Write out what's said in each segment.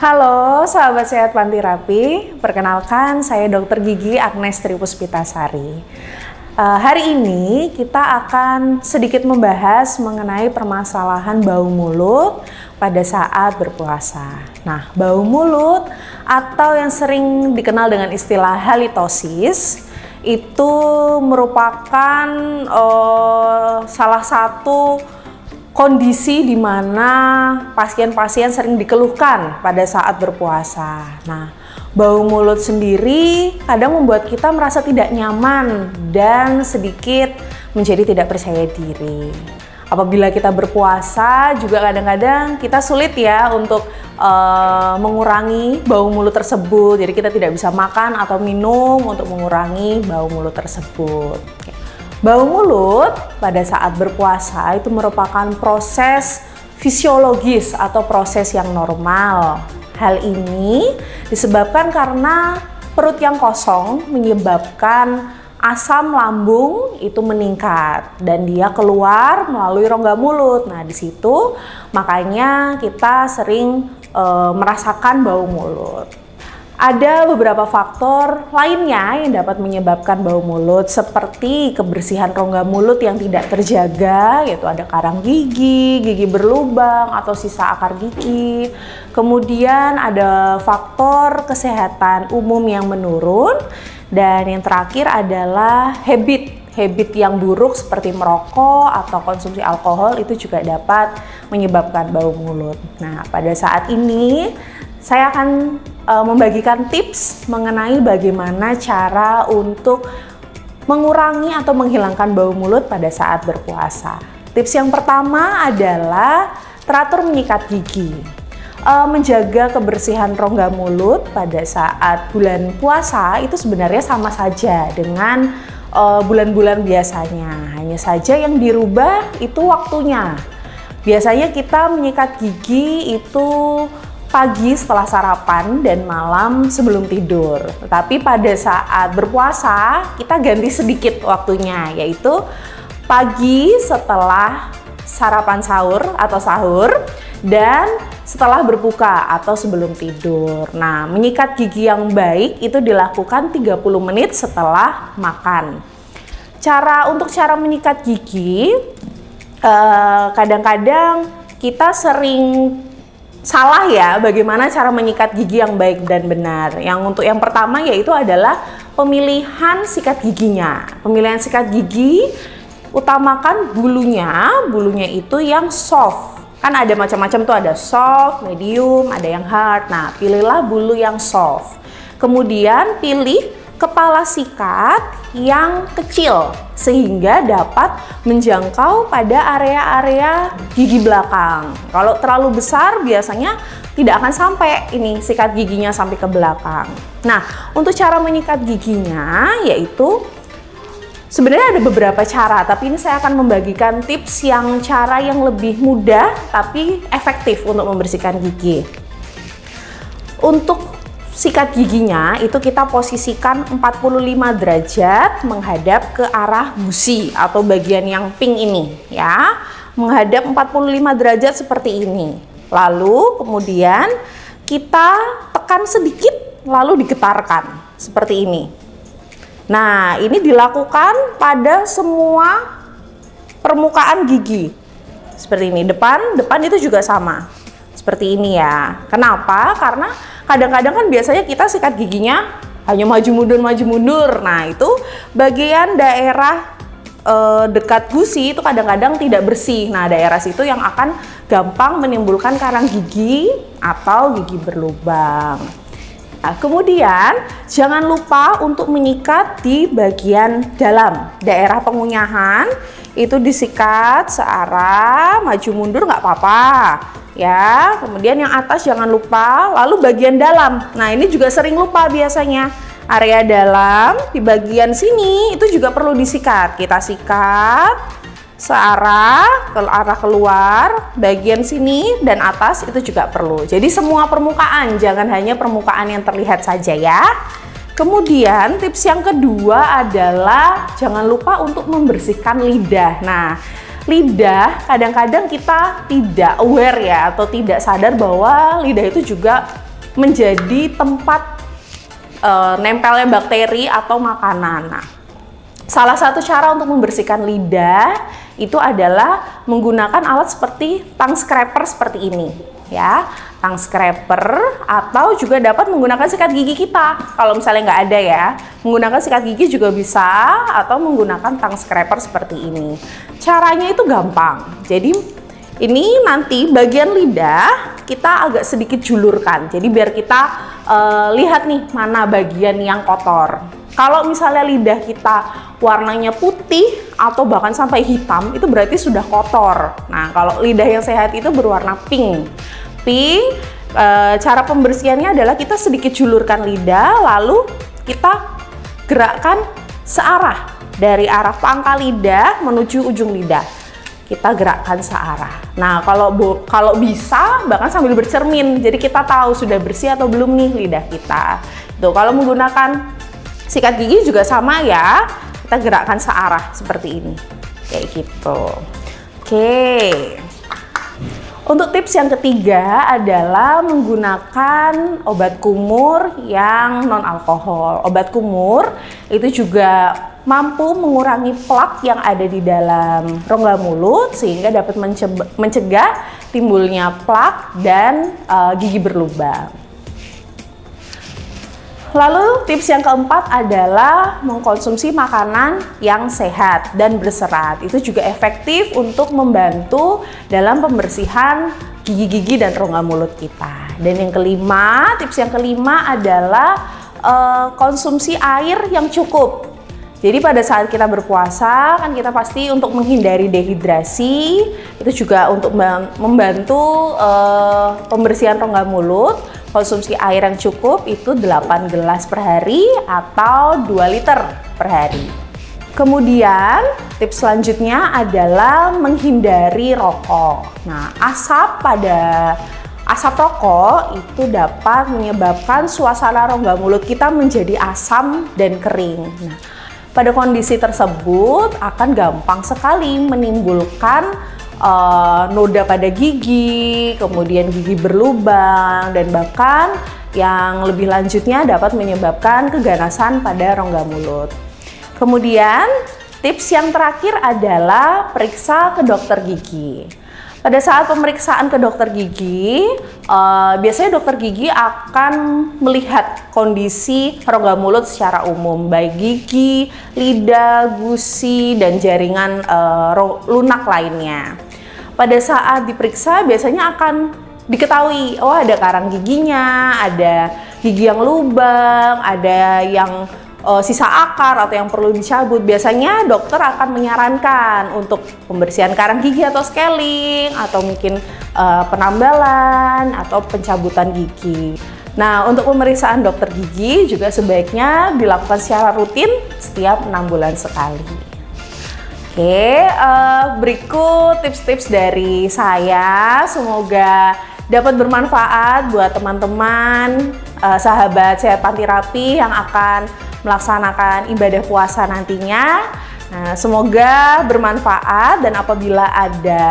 Halo sahabat sehat Panti Rapi, perkenalkan saya Dr. Gigi Agnes Tripuspitasari. Hari ini kita akan sedikit membahas mengenai permasalahan bau mulut pada saat berpuasa. Nah, bau mulut atau yang sering dikenal dengan istilah halitosis itu merupakan salah satu kondisi di mana pasien-pasien sering dikeluhkan pada saat berpuasa. Nah, bau mulut sendiri kadang membuat kita merasa tidak nyaman dan sedikit menjadi tidak percaya diri. Apabila kita berpuasa juga kadang-kadang kita sulit ya untuk mengurangi bau mulut tersebut. Jadi kita tidak bisa makan atau minum untuk mengurangi bau mulut tersebut. Bau mulut pada saat berpuasa itu merupakan proses fisiologis atau proses yang normal. Hal ini disebabkan karena perut yang kosong menyebabkan asam lambung itu meningkat dan dia keluar melalui rongga mulut. Nah, di situ makanya kita sering merasakan bau mulut. Ada beberapa faktor lainnya yang dapat menyebabkan bau mulut seperti kebersihan rongga mulut yang tidak terjaga, yaitu ada karang gigi, gigi berlubang atau sisa akar gigi. Kemudian ada faktor kesehatan umum yang menurun dan yang terakhir adalah habit yang buruk seperti merokok atau konsumsi alkohol itu juga dapat menyebabkan bau mulut. Nah, pada saat ini saya akan membagikan tips mengenai bagaimana cara untuk mengurangi atau menghilangkan bau mulut pada saat berpuasa. Tips yang pertama adalah teratur menyikat gigi. Menjaga kebersihan rongga mulut pada saat bulan puasa itu sebenarnya sama saja dengan bulan-bulan biasanya. Hanya saja yang dirubah itu waktunya. Biasanya kita menyikat gigi itu pagi setelah sarapan dan malam sebelum tidur. Tetapi pada saat berpuasa kita ganti sedikit waktunya, yaitu pagi setelah sarapan sahur atau sahur dan setelah berbuka atau sebelum tidur. Nah, menyikat gigi yang baik itu dilakukan 30 menit setelah makan. Untuk cara menyikat gigi, kadang-kadang kita sering salah ya bagaimana cara menyikat gigi yang baik dan benar. Untuk yang pertama yaitu adalah pemilihan sikat giginya. Pemilihan sikat gigi utamakan bulunya itu yang soft. Kan ada macam-macam tuh, ada soft, medium, ada yang hard. Nah, pilihlah bulu yang soft. Kemudian pilih kepala sikat yang kecil sehingga dapat menjangkau pada area-area gigi belakang. Kalau terlalu besar biasanya tidak akan sampai ini sikat giginya sampai ke belakang. Nah, untuk cara menyikat giginya yaitu sebenarnya ada beberapa cara, tapi ini saya akan membagikan tips cara yang lebih mudah tapi efektif untuk membersihkan gigi. Untuk sikat giginya itu kita posisikan 45 derajat menghadap ke arah gusi atau bagian yang pink ini ya. Menghadap 45 derajat seperti ini. Lalu kemudian kita tekan sedikit lalu digetarkan seperti ini. Nah, ini dilakukan pada semua permukaan gigi. Seperti ini, depan itu juga sama. Seperti ini ya. Kenapa? Karena kadang-kadang kan biasanya kita sikat giginya hanya maju mundur. Nah, itu bagian daerah dekat gusi itu kadang-kadang tidak bersih. Nah, daerah situ yang akan gampang menimbulkan karang gigi atau gigi berlubang. Nah, kemudian jangan lupa untuk menyikat di bagian dalam. Daerah pengunyahan itu disikat searah maju mundur nggak apa-apa ya. Kemudian yang atas jangan lupa, lalu bagian dalam. Nah, ini juga sering lupa biasanya. Area dalam di bagian sini itu juga perlu disikat. Kita sikat searah ke arah keluar, bagian sini dan atas itu juga perlu. Jadi semua permukaan, jangan hanya permukaan yang terlihat saja ya. Kemudian tips yang kedua adalah jangan lupa untuk membersihkan lidah. Nah, lidah kadang-kadang kita tidak aware ya atau tidak sadar bahwa lidah itu juga menjadi tempat nempelnya bakteri atau makanan. Nah, salah satu cara untuk membersihkan lidah itu adalah menggunakan alat seperti tongue scraper seperti ini, ya. Tongue scraper, atau juga dapat menggunakan sikat gigi kita. Kalau misalnya nggak ada ya, menggunakan sikat gigi juga bisa, atau menggunakan tongue scraper seperti ini. Caranya itu gampang. Jadi ini nanti bagian lidah kita agak sedikit julurkan. Jadi biar kita lihat nih mana bagian yang kotor. Kalau misalnya lidah kita warnanya putih atau bahkan sampai hitam, itu berarti sudah kotor. Nah, kalau lidah yang sehat itu berwarna pink. Cara pembersihannya adalah kita sedikit julurkan lidah, lalu kita gerakkan searah dari arah pangkal lidah menuju ujung lidah. Kita gerakkan searah. Nah, kalau bisa bahkan sambil bercermin, jadi kita tahu sudah bersih atau belum nih lidah kita. Tuh, kalau menggunakan sikat gigi juga sama ya, kita gerakkan searah seperti ini, kayak gitu. Oke. Untuk tips yang ketiga adalah menggunakan obat kumur yang non alkohol. Obat kumur itu juga mampu mengurangi plak yang ada di dalam rongga mulut sehingga dapat mencegah timbulnya plak dan gigi berlubang. Lalu tips yang keempat adalah mengkonsumsi makanan yang sehat dan berserat. Itu juga efektif untuk membantu dalam pembersihan gigi-gigi dan rongga mulut kita. Dan yang kelima, tips yang kelima adalah konsumsi air yang cukup. Jadi pada saat kita berpuasa kan kita pasti untuk menghindari dehidrasi, itu juga untuk membantu pembersihan rongga mulut. Konsumsi air yang cukup itu 8 gelas per hari atau 2 liter per hari. Kemudian tips selanjutnya adalah menghindari rokok. Nah, asap rokok itu dapat menyebabkan suasana rongga mulut kita menjadi asam dan kering. Nah, pada kondisi tersebut akan gampang sekali menimbulkan noda pada gigi, kemudian gigi berlubang, dan bahkan yang lebih lanjutnya dapat menyebabkan keganasan pada rongga mulut. Kemudian tips yang terakhir adalah periksa ke dokter gigi. Pada saat pemeriksaan ke dokter gigi, biasanya dokter gigi akan melihat kondisi rongga mulut secara umum, baik gigi, lidah, gusi, dan jaringan lunak lainnya. Pada saat diperiksa biasanya akan diketahui, oh ada karang giginya, ada gigi yang lubang, ada yang sisa akar atau yang perlu dicabut. Biasanya dokter akan menyarankan untuk pembersihan karang gigi atau scaling, atau mungkin penambalan atau pencabutan gigi. Nah, untuk pemeriksaan dokter gigi juga sebaiknya dilakukan secara rutin setiap 6 bulan sekali. Oke, berikut tips-tips dari saya. Semoga dapat bermanfaat buat teman-teman sahabat Sehat Panti Rapih yang akan melaksanakan ibadah puasa nantinya. Nah, semoga bermanfaat, dan apabila ada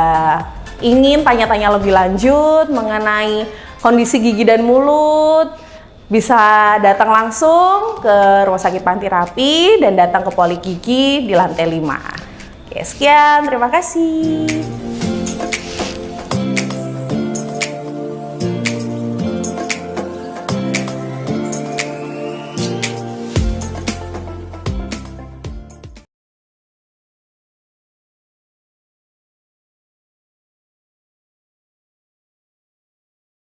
ingin tanya-tanya lebih lanjut mengenai kondisi gigi dan mulut, bisa datang langsung ke Rumah Sakit Panti Rapih dan datang ke Poli Gigi di lantai 5. Oke, sekian, terima kasih.